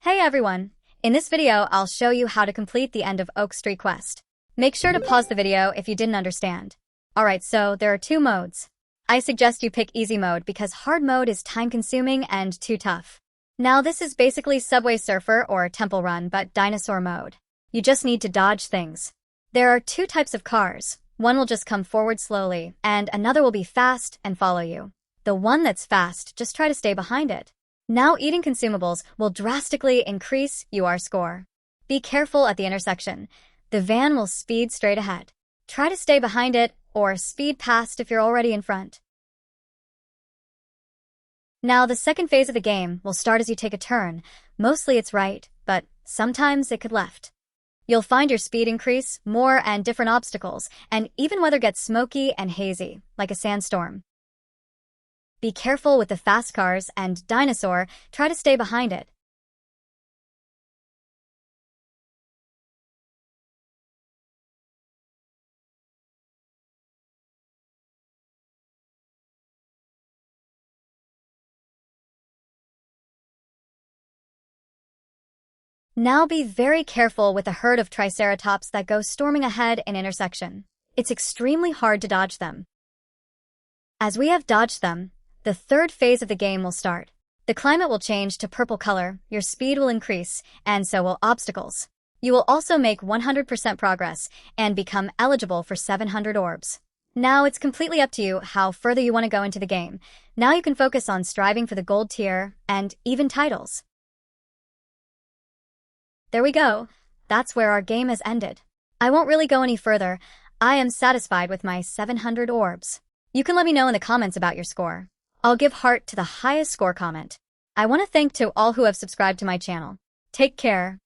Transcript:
Hey everyone! In this video, I'll show you how to complete the end of Oak Street quest. Make sure to pause the video if you didn't understand. Alright, so there are two modes. I suggest you pick easy mode because hard mode is time-consuming and too tough. Now this is basically Subway Surfer or Temple Run but dinosaur mode. You just need to dodge things. There are two types of cars. One will just come forward slowly, and another will be fast and follow you. The one that's fast, just try to stay behind it. Now eating consumables will drastically increase your score. Be careful at the intersection. The van will speed straight ahead. Try to stay behind it or speed past if you're already in front. Now the second phase of the game will start as you take a turn. Mostly it's right, but sometimes it could left. You'll find your speed increase, more and different obstacles, and even weather gets smoky and hazy, like a sandstorm. Be careful with the fast cars and dinosaur, try to stay behind it. Now be very careful with a herd of triceratops that go storming ahead in intersection. It's extremely hard to dodge them. As we have dodged them, the third phase of the game will start. The climate will change to purple color, your speed will increase, and so will obstacles. You will also make 100% progress and become eligible for 700 orbs. Now it's completely up to you how further you want to go into the game. Now you can focus on striving for the gold tier and even titles. There we go. That's where our game has ended. I won't really go any further. I am satisfied with my 700 orbs. You can let me know in the comments about your score. I'll give heart to the highest score comment. I want to thank to all who have subscribed to my channel. Take care.